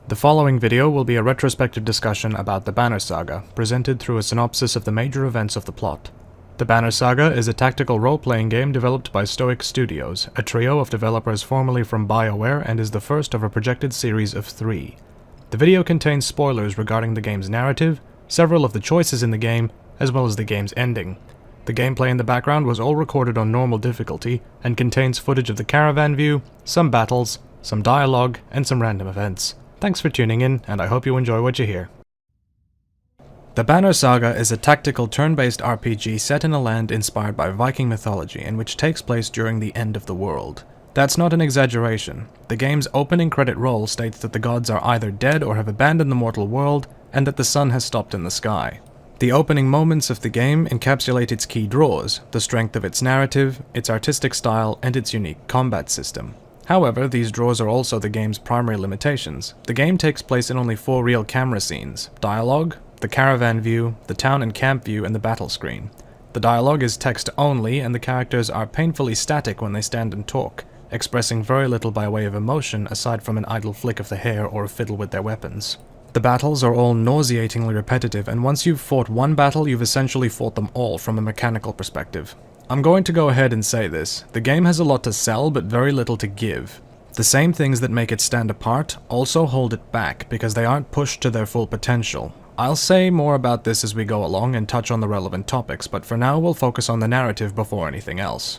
The following video will be a retrospective discussion about the Banner Saga, presented through a synopsis of the major events of the plot. The Banner Saga is a tactical role-playing game developed by Stoic Studios, a trio of developers formerly from BioWare, and is the first of a projected series of 3. The video contains spoilers regarding the game's narrative, several of the choices in the game, as well as the game's ending. The gameplay in the background was all recorded on normal difficulty, and contains footage of the caravan view, some battles, some dialogue, and some random events. Thanks for tuning in, and I hope you enjoy what you hear. The Banner Saga is a tactical turn-based RPG set in a land inspired by Viking mythology and which takes place during the end of the world. That's not an exaggeration. The game's opening credit roll states that the gods are either dead or have abandoned the mortal world, and that the sun has stopped in the sky. The opening moments of the game encapsulate its key draws, the strength of its narrative, its artistic style, and its unique combat system. However, these draws are also the game's primary limitations. The game takes place in only 4 real camera scenes: dialogue, the caravan view, the town and camp view, and the battle screen. The dialogue is text only, and the characters are painfully static when they stand and talk, expressing very little by way of emotion aside from an idle flick of the hair or a fiddle with their weapons. The battles are all nauseatingly repetitive, and once you've fought one battle, you've essentially fought them all from a mechanical perspective. I'm going to go ahead and say this: the game has a lot to sell but very little to give. The same things that make it stand apart also hold it back because they aren't pushed to their full potential. I'll say more about this as we go along and touch on the relevant topics, but for now we'll focus on the narrative before anything else.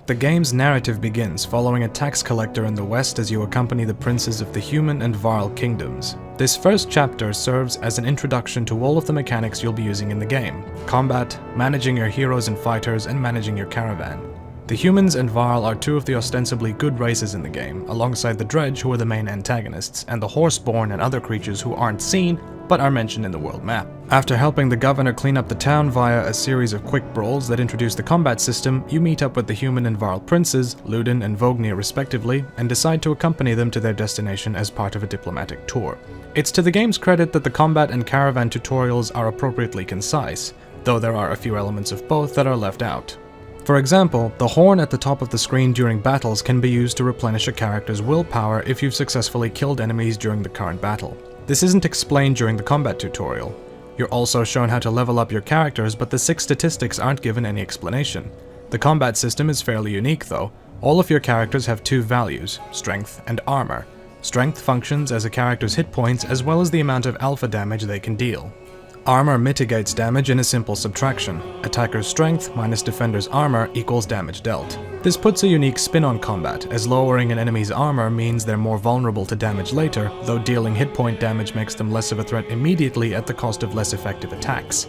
The game's narrative begins following a tax collector in the west as you accompany the princes of the human and Varl kingdoms. This first chapter serves as an introduction to all of the mechanics you'll be using in the game: combat, managing your heroes and fighters, and managing your caravan. The humans and Varl are 2 of the ostensibly good races in the game, alongside the Dredge, who are the main antagonists, and the Horseborn and other creatures who aren't seen, but are mentioned in the world map. After helping the governor clean up the town via a series of quick brawls that introduce the combat system, you meet up with the human and Varl princes, Ludin and Vognir respectively, and decide to accompany them to their destination as part of a diplomatic tour. It's to the game's credit that the combat and caravan tutorials are appropriately concise, though there are a few elements of both that are left out. For example, the horn at the top of the screen during battles can be used to replenish a character's willpower if you've successfully killed enemies during the current battle. This isn't explained during the combat tutorial. You're also shown how to level up your characters, but the 6 statistics aren't given any explanation. The combat system is fairly unique though. All of your characters have 2 values: strength and armor. Strength functions as a character's hit points as well as the amount of alpha damage they can deal. Armor mitigates damage in a simple subtraction. Attacker's strength minus defender's armor equals damage dealt. This puts a unique spin on combat, as lowering an enemy's armor means they're more vulnerable to damage later, though dealing hit point damage makes them less of a threat immediately at the cost of less effective attacks.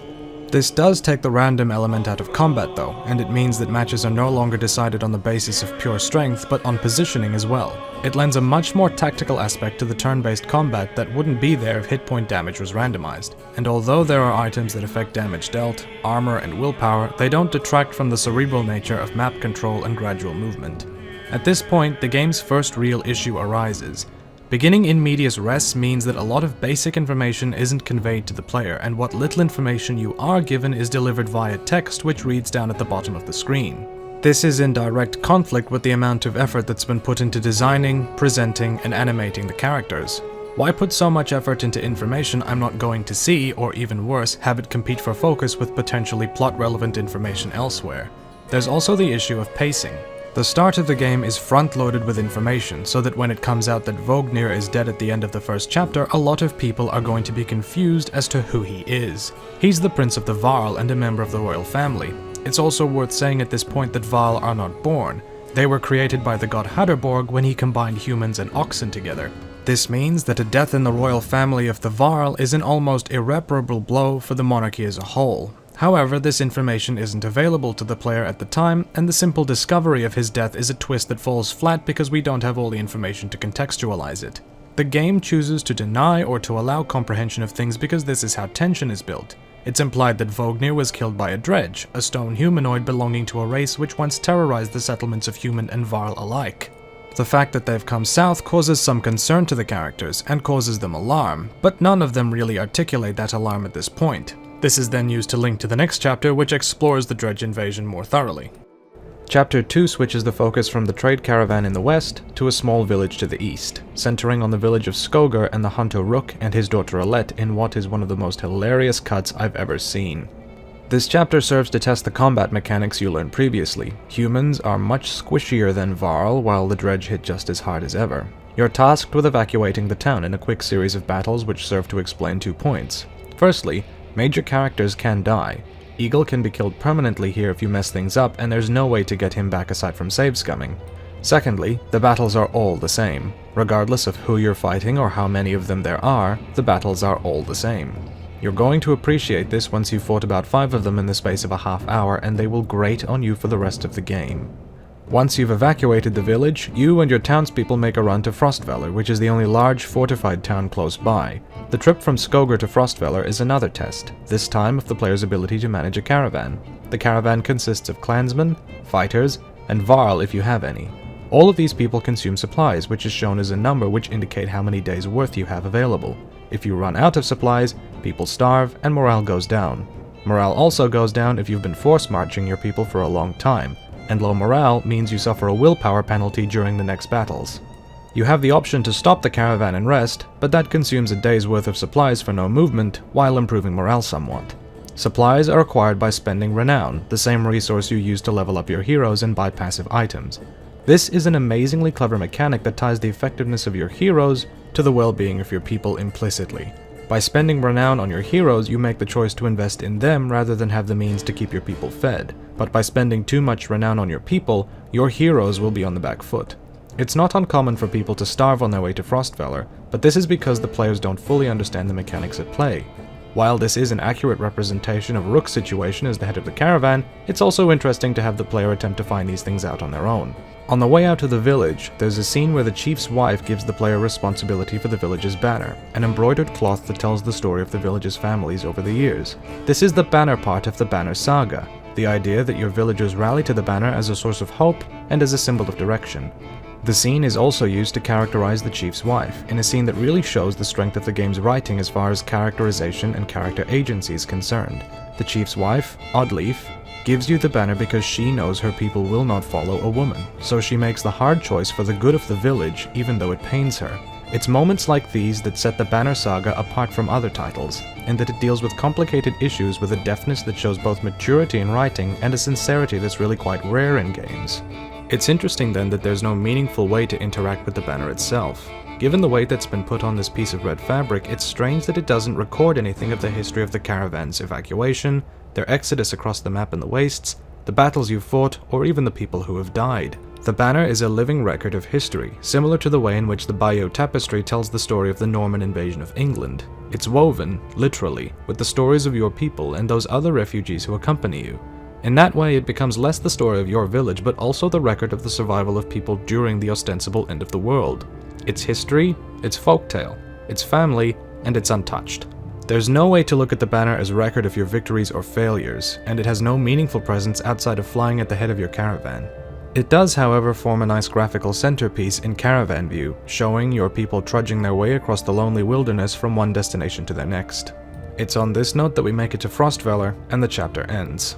This does take the random element out of combat though, and it means that matches are no longer decided on the basis of pure strength, but on positioning as well. It lends a much more tactical aspect to the turn-based combat that wouldn't be there if hit point damage was randomized. And although there are items that affect damage dealt, armor, and willpower, they don't detract from the cerebral nature of map control and gradual movement. At this point, the game's first real issue arises. Beginning in medias res means that a lot of basic information isn't conveyed to the player, and what little information you are given is delivered via text, which reads down at the bottom of the screen. This is in direct conflict with the amount of effort that's been put into designing, presenting, and animating the characters. Why put so much effort into information I'm not going to see, or even worse, have it compete for focus with potentially plot-relevant information elsewhere? There's also the issue of pacing. The start of the game is front-loaded with information, so that when it comes out that Vognir is dead at the end of the first chapter, a lot of people are going to be confused as to who he is. He's the prince of the Varl and a member of the royal family. It's also worth saying at this point that Varl are not born. They were created by the god Hadderborg when he combined humans and oxen together. This means that a death in the royal family of the Varl is an almost irreparable blow for the monarchy as a whole. However, this information isn't available to the player at the time, and the simple discovery of his death is a twist that falls flat because we don't have all the information to contextualize it. The game chooses to deny or to allow comprehension of things because this is how tension is built. It's implied that Vognir was killed by a Dredge, a stone humanoid belonging to a race which once terrorized the settlements of human and Varl alike. The fact that they've come south causes some concern to the characters, and causes them alarm, but none of them really articulate that alarm at this point. This is then used to link to the next chapter, which explores the Dredge invasion more thoroughly. Chapter 2 switches the focus from the trade caravan in the west to a small village to the east, centering on the village of Skogar and the hunter Rook and his daughter Alette in what is one of the most hilarious cuts I've ever seen. This chapter serves to test the combat mechanics you learned previously. Humans are much squishier than Varl, while the dredge hit just as hard as ever. You're tasked with evacuating the town in a quick series of battles which serve to explain 2 points. Firstly, major characters can die. Eagle can be killed permanently here if you mess things up, and there's no way to get him back aside from save scumming. Secondly, the battles are all the same. Regardless of who you're fighting or how many of them there are, the battles are all the same. You're going to appreciate this once you've fought about 5 of them in the space of a half hour, and they will grate on you for the rest of the game. Once you've evacuated the village, you and your townspeople make a run to Frostvellir, which is the only large fortified town close by. The trip from Skogar to Frostvellir is another test, this time of the player's ability to manage a caravan. The caravan consists of clansmen, fighters, and Varl if you have any. All of these people consume supplies, which is shown as a number which indicate how many days' worth you have available. If you run out of supplies, people starve and morale goes down. Morale also goes down if you've been force marching your people for a long time, and low morale means you suffer a willpower penalty during the next battles. You have the option to stop the caravan and rest, but that consumes a day's worth of supplies for no movement, while improving morale somewhat. Supplies are acquired by spending renown, the same resource you use to level up your heroes and buy passive items. This is an amazingly clever mechanic that ties the effectiveness of your heroes to the well-being of your people implicitly. By spending renown on your heroes, you make the choice to invest in them rather than have the means to keep your people fed. But by spending too much renown on your people, your heroes will be on the back foot. It's not uncommon for people to starve on their way to Frostvellir, but this is because the players don't fully understand the mechanics at play. While this is an accurate representation of Rook's situation as the head of the caravan, it's also interesting to have the player attempt to find these things out on their own. On the way out of the village, there's a scene where the chief's wife gives the player responsibility for the village's banner, an embroidered cloth that tells the story of the village's families over the years. This is the banner part of the Banner Saga, the idea that your villagers rally to the banner as a source of hope and as a symbol of direction. The scene is also used to characterize the chief's wife, in a scene that really shows the strength of the game's writing as far as characterization and character agency is concerned. The chief's wife, Oddleaf, gives you the banner because she knows her people will not follow a woman, so she makes the hard choice for the good of the village even though it pains her. It's moments like these that set the Banner Saga apart from other titles, in that it deals with complicated issues with a deftness that shows both maturity in writing and a sincerity that's really quite rare in games. It's interesting then that there's no meaningful way to interact with the banner itself. Given the weight that's been put on this piece of red fabric, it's strange that it doesn't record anything of the history of the caravan's evacuation, their exodus across the map and the wastes, the battles you've fought, or even the people who have died. The banner is a living record of history, similar to the way in which the Bayeux Tapestry tells the story of the Norman invasion of England. It's woven, literally, with the stories of your people and those other refugees who accompany you. In that way, it becomes less the story of your village, but also the record of the survival of people during the ostensible end of the world. It's history, it's folktale, it's family, and it's untouched. There's no way to look at the banner as a record of your victories or failures, and it has no meaningful presence outside of flying at the head of your caravan. It does, however, form a nice graphical centerpiece in caravan view, showing your people trudging their way across the lonely wilderness from one destination to their next. It's on this note that we make it to Frostvellir, and the chapter ends.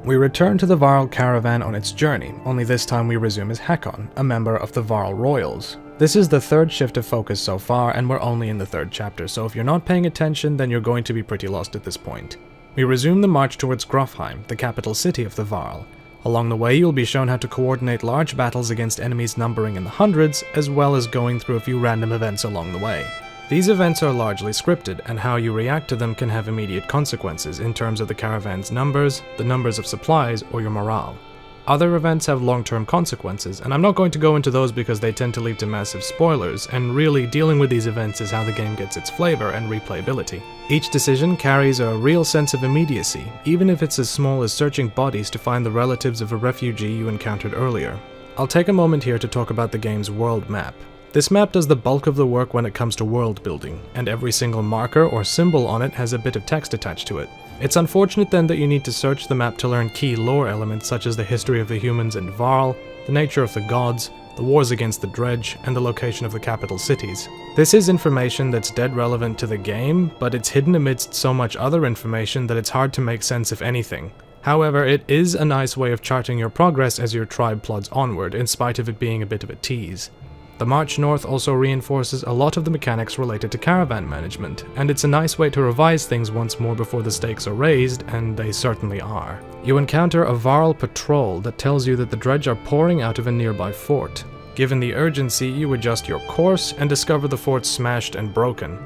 We return to the Varl caravan on its journey, only this time we resume as Hakon, a member of the Varl Royals. This is the third shift of focus so far, and we're only in the third chapter, so if you're not paying attention, then you're going to be pretty lost at this point. We resume the march towards Grofheim, the capital city of the Varl. Along the way, you'll be shown how to coordinate large battles against enemies numbering in the hundreds, as well as going through a few random events along the way. These events are largely scripted, and how you react to them can have immediate consequences in terms of the caravan's numbers, the numbers of supplies, or your morale. Other events have long-term consequences, and I'm not going to go into those because they tend to lead to massive spoilers, and really dealing with these events is how the game gets its flavor and replayability. Each decision carries a real sense of immediacy, even if it's as small as searching bodies to find the relatives of a refugee you encountered earlier. I'll take a moment here to talk about the game's world map. This map does the bulk of the work when it comes to world building, and every single marker or symbol on it has a bit of text attached to it. It's unfortunate then that you need to search the map to learn key lore elements such as the history of the humans and Varl, the nature of the gods, the wars against the dredge, and the location of the capital cities. This is information that's dead relevant to the game, but it's hidden amidst so much other information that it's hard to make sense of anything. However, it is a nice way of charting your progress as your tribe plods onward, in spite of it being a bit of a tease. The march north also reinforces a lot of the mechanics related to caravan management, and it's a nice way to revise things once more before the stakes are raised, and they certainly are. You encounter a Varl patrol that tells you that the dredge are pouring out of a nearby fort. Given the urgency, you adjust your course and discover the fort smashed and broken.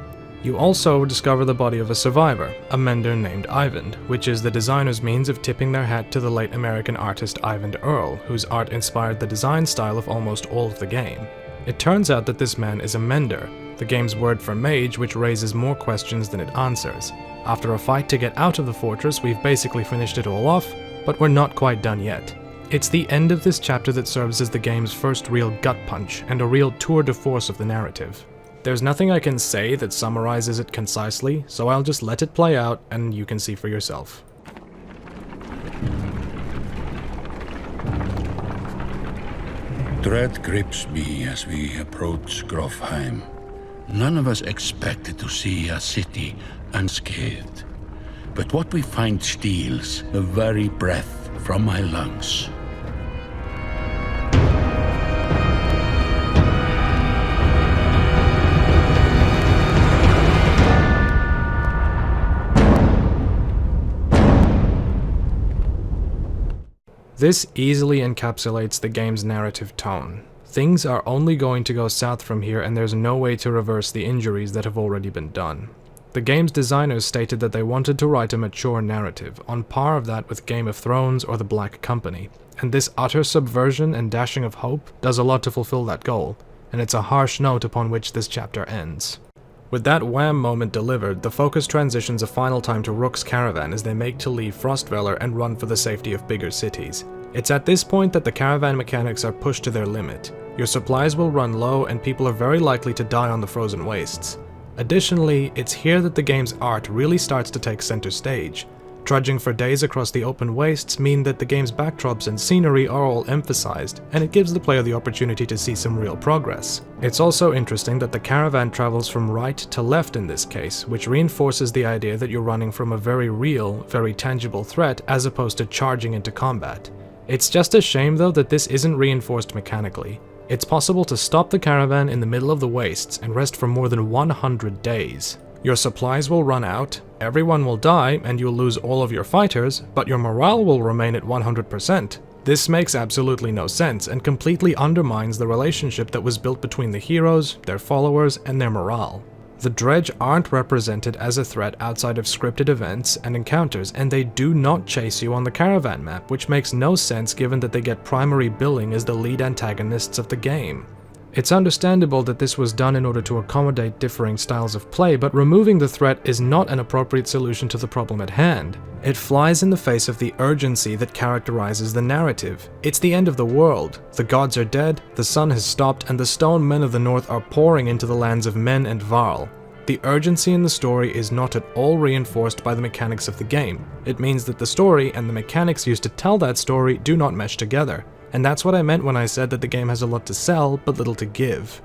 You also discover the body of a survivor, a mender named Ivan, which is the designer's means of tipping their hat to the late American artist Ivan Earle, whose art inspired the design style of almost all of the game. It turns out that this man is a mender, the game's word for mage, which raises more questions than it answers. After a fight to get out of the fortress, we've basically finished it all off, but we're not quite done yet. It's the end of this chapter that serves as the game's first real gut punch and a real tour de force of the narrative. There's nothing I can say that summarizes it concisely, so I'll just let it play out and you can see for yourself. Dread grips me as we approach Grofheim. None of us expected to see a city unscathed, but what we find steals the very breath from my lungs. This easily encapsulates the game's narrative tone. Things are only going to go south from here, and there's no way to reverse the injuries that have already been done. The game's designers stated that they wanted to write a mature narrative, on par of that with Game of Thrones or The Black Company, and this utter subversion and dashing of hope does a lot to fulfill that goal, and it's a harsh note upon which this chapter ends. With that wham moment delivered, the focus transitions a final time to Rook's caravan as they make to leave Frostdweller and run for the safety of bigger cities. It's at this point that the caravan mechanics are pushed to their limit. Your supplies will run low and people are very likely to die on the frozen wastes. Additionally, it's here that the game's art really starts to take center stage. Trudging for days across the open wastes mean that the game's backdrops and scenery are all emphasized, and it gives the player the opportunity to see some real progress. It's also interesting that the caravan travels from right to left in this case, which reinforces the idea that you're running from a very real, very tangible threat as opposed to charging into combat. It's just a shame though that this isn't reinforced mechanically. It's possible to stop the caravan in the middle of the wastes and rest for more than 100 days. Your supplies will run out, everyone will die, and you'll lose all of your fighters, but your morale will remain at 100%. This makes absolutely no sense and completely undermines the relationship that was built between the heroes, their followers, and their morale. The Dredge aren't represented as a threat outside of scripted events and encounters, and they do not chase you on the caravan map, which makes no sense given that they get primary billing as the lead antagonists of the game. It's understandable that this was done in order to accommodate differing styles of play, but removing the threat is not an appropriate solution to the problem at hand. It flies in the face of the urgency that characterizes the narrative. It's the end of the world. The gods are dead, the sun has stopped, and the stone men of the north are pouring into the lands of men and Varl. The urgency in the story is not at all reinforced by the mechanics of the game. It means that the story and the mechanics used to tell that story do not mesh together. And that's what I meant when I said that the game has a lot to sell, but little to give.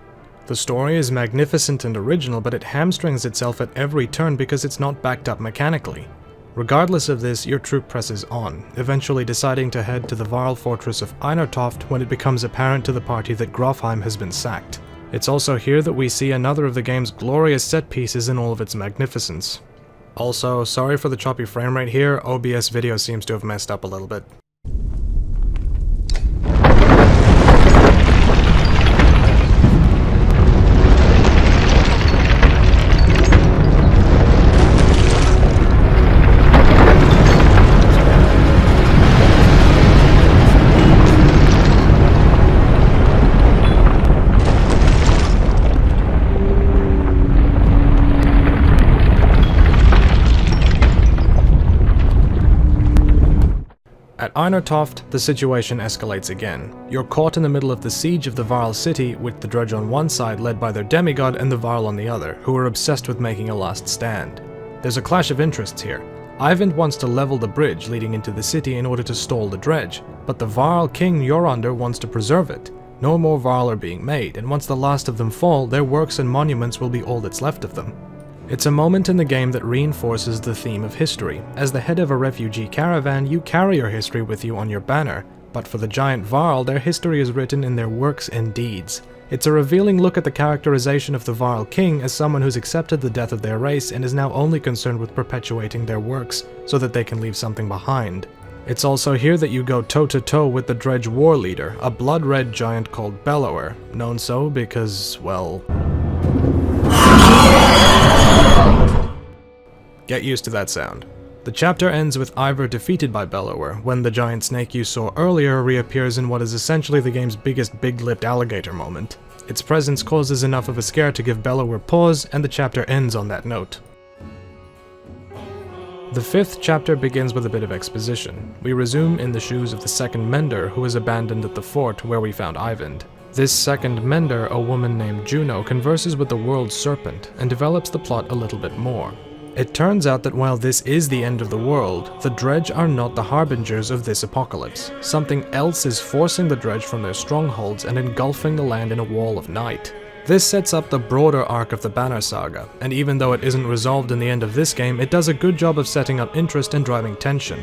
The story is magnificent and original, but it hamstrings itself at every turn because it's not backed up mechanically. Regardless of this, your troop presses on, eventually deciding to head to the Varl fortress of Einartoft when it becomes apparent to the party that Grofheim has been sacked. It's also here that we see another of the game's glorious set pieces in all of its magnificence. Also, sorry for the choppy frame rate here, OBS video seems to have messed up a little bit. At Einartoft, the situation escalates again. You're caught in the middle of the siege of the Varl city, with the Dredge on one side led by their demigod and the Varl on the other, who are obsessed with making a last stand. There's a clash of interests here. Ivan wants to level the bridge leading into the city in order to stall the Dredge, but the Varl king Yorander wants to preserve it. No more Varl are being made, and once the last of them fall, their works and monuments will be all that's left of them. It's a moment in the game that reinforces the theme of history. As the head of a refugee caravan, you carry your history with you on your banner, but for the giant Varl, their history is written in their works and deeds. It's a revealing look at the characterization of the Varl king as someone who's accepted the death of their race and is now only concerned with perpetuating their works so that they can leave something behind. It's also here that you go toe-to-toe with the Dredge war leader, a blood-red giant called Bellower, known so because, well... Get used to that sound. The chapter ends with Ivor defeated by Bellower, when the giant snake you saw earlier reappears in what is essentially the game's biggest big-lipped alligator moment. Its presence causes enough of a scare to give Bellower pause, and the chapter ends on that note. The 5th chapter begins with a bit of exposition. We resume in the shoes of the second Mender, who was abandoned at the fort where we found Eyvind. This second Mender, a woman named Juno, converses with the world's serpent, and develops the plot a little bit more. It turns out that while this is the end of the world, the Dredge are not the harbingers of this apocalypse. Something else is forcing the Dredge from their strongholds and engulfing the land in a wall of night. This sets up the broader arc of the Banner Saga, and even though it isn't resolved in the end of this game, it does a good job of setting up interest and driving tension.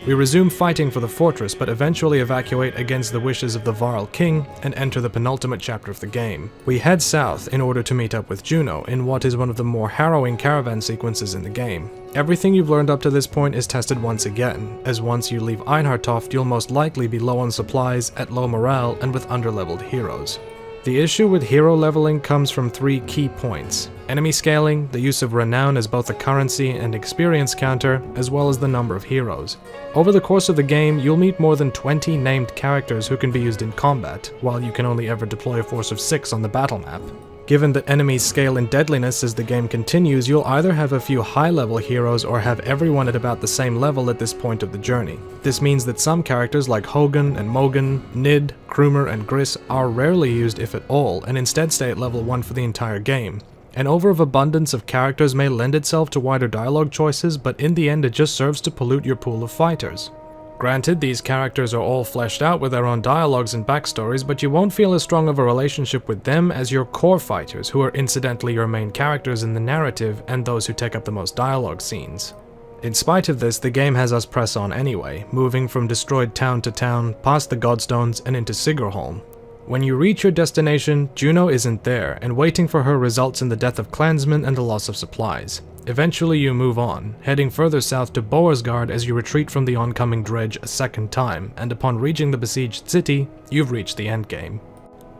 We resume fighting for the fortress, but eventually evacuate against the wishes of the Varl king and enter the penultimate chapter of the game. We head south in order to meet up with Juno in what is one of the more harrowing caravan sequences in the game. Everything you've learned up to this point is tested once again, as once you leave Einhartoft you'll most likely be low on supplies, at low morale, and with underleveled heroes. The issue with hero leveling comes from 3 key points: enemy scaling, the use of renown as both a currency and experience counter, as well as the number of heroes. Over the course of the game, you'll meet more than 20 named characters who can be used in combat, while you can only ever deploy a force of 6 on the battle map. Given that enemies scale in deadliness as the game continues, you'll either have a few high-level heroes or have everyone at about the same level at this point of the journey. This means that some characters like Hogan and Mogan, Nid, Krumer, and Gris are rarely used if at all, and instead stay at level 1 for the entire game. An overabundance of characters may lend itself to wider dialogue choices, but in the end it just serves to pollute your pool of fighters. Granted, these characters are all fleshed out with their own dialogues and backstories, but you won't feel as strong of a relationship with them as your core fighters, who are incidentally your main characters in the narrative and those who take up the most dialogue scenes. In spite of this, the game has us press on anyway, moving from destroyed town to town, past the Godstones, and into Sigerholm. When you reach your destination, Juno isn't there, and waiting for her results in the death of clansmen and the loss of supplies. Eventually you move on, heading further south to Boersgard as you retreat from the oncoming Dredge a second time, and upon reaching the besieged city, you've reached the endgame.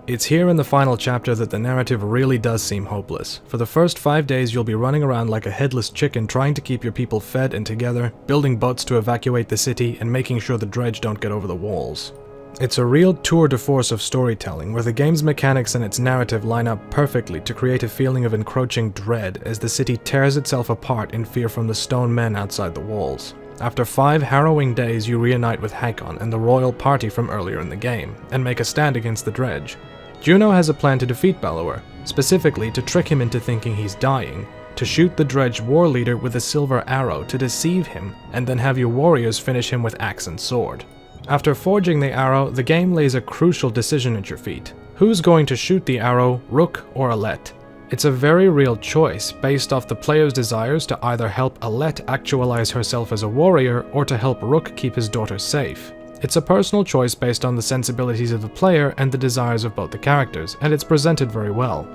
It's here in the final chapter that the narrative really does seem hopeless. For the first 5 days you'll be running around like a headless chicken trying to keep your people fed and together, building boats to evacuate the city, and making sure the Dredge don't get over the walls. It's a real tour de force of storytelling, where the game's mechanics and its narrative line up perfectly to create a feeling of encroaching dread as the city tears itself apart in fear from the stone men outside the walls. After 5 harrowing days, you reunite with Hakon and the royal party from earlier in the game, and make a stand against the Dredge. Juno has a plan to defeat Bellower, specifically to trick him into thinking he's dying, to shoot the Dredge war leader with a silver arrow to deceive him, and then have your warriors finish him with axe and sword. After forging the arrow, the game lays a crucial decision at your feet. Who's going to shoot the arrow, Rook or Alette? It's a very real choice based off the player's desires to either help Alette actualize herself as a warrior or to help Rook keep his daughter safe. It's a personal choice based on the sensibilities of the player and the desires of both the characters, and it's presented very well.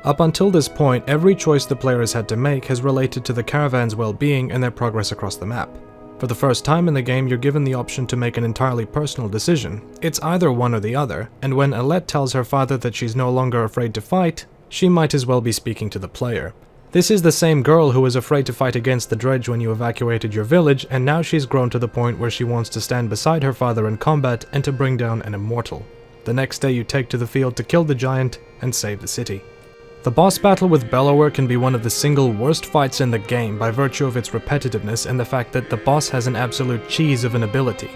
Up until this point, every choice the player has had to make has related to the caravan's well-being and their progress across the map. For the first time in the game, you're given the option to make an entirely personal decision. It's either one or the other, and when Alette tells her father that she's no longer afraid to fight, she might as well be speaking to the player. This is the same girl who was afraid to fight against the Dredge when you evacuated your village, and now she's grown to the point where she wants to stand beside her father in combat and to bring down an immortal. The next day you take to the field to kill the giant and save the city. The boss battle with Bellower can be one of the single worst fights in the game by virtue of its repetitiveness and the fact that the boss has an absolute cheese of an ability.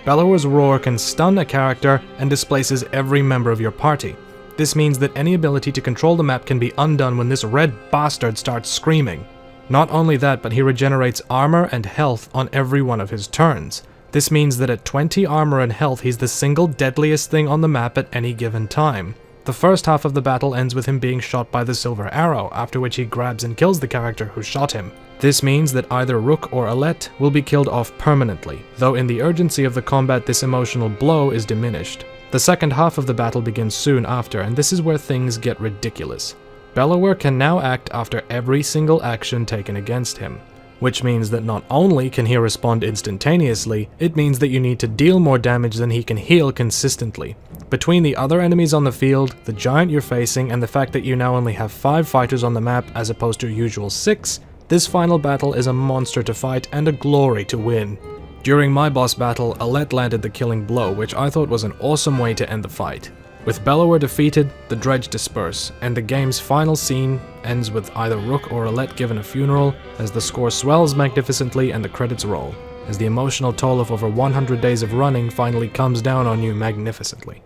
Bellower's roar can stun a character and displaces every member of your party. This means that any ability to control the map can be undone when this red bastard starts screaming. Not only that, but he regenerates armor and health on every one of his turns. This means that at 20 armor and health, he's the single deadliest thing on the map at any given time. The first half of the battle ends with him being shot by the silver arrow, after which he grabs and kills the character who shot him. This means that either Rook or Alette will be killed off permanently, though in the urgency of the combat this emotional blow is diminished. The second half of the battle begins soon after, and this is where things get ridiculous. Bellower can now act after every single action taken against him, which means that not only can he respond instantaneously, it means that you need to deal more damage than he can heal consistently. Between the other enemies on the field, the giant you're facing, and the fact that you now only have 5 fighters on the map as opposed to your usual 6, this final battle is a monster to fight and a glory to win. During my boss battle, Alette landed the killing blow, which I thought was an awesome way to end the fight. With Bellower defeated, the Dredge disperse, and the game's final scene ends with either Rook or Alette given a funeral, as the score swells magnificently and the credits roll, as the emotional toll of over 100 days of running finally comes down on you magnificently.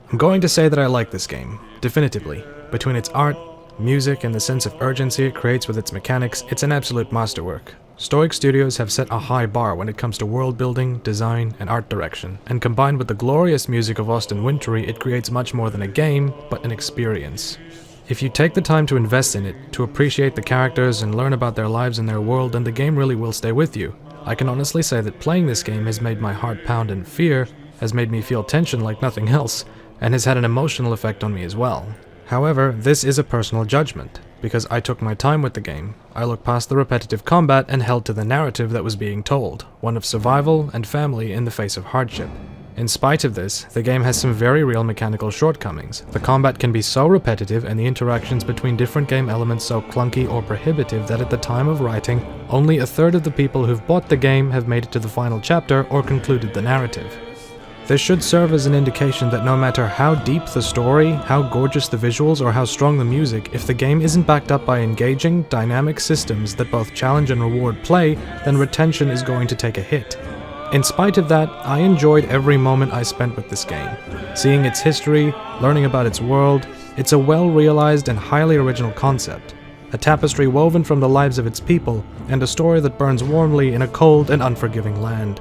I'm going to say that I like this game, definitively. Between its art, music, and the sense of urgency it creates with its mechanics, it's an absolute masterwork. Stoic Studios have set a high bar when it comes to world building, design, and art direction, and combined with the glorious music of Austin Wintory, it creates much more than a game, but an experience. If you take the time to invest in it, to appreciate the characters and learn about their lives and their world, then the game really will stay with you. I can honestly say that playing this game has made my heart pound in fear, has made me feel tension like nothing else, and has had an emotional effect on me as well. However, this is a personal judgment, because I took my time with the game. I looked past the repetitive combat and held to the narrative that was being told, one of survival and family in the face of hardship. In spite of this, the game has some very real mechanical shortcomings. The combat can be so repetitive and the interactions between different game elements so clunky or prohibitive that at the time of writing, only a third of the people who've bought the game have made it to the final chapter or concluded the narrative. This should serve as an indication that no matter how deep the story, how gorgeous the visuals, or how strong the music, if the game isn't backed up by engaging, dynamic systems that both challenge and reward play, then retention is going to take a hit. In spite of that, I enjoyed every moment I spent with this game. Seeing its history, learning about its world, it's a well-realized and highly original concept. A tapestry woven from the lives of its people, and a story that burns warmly in a cold and unforgiving land.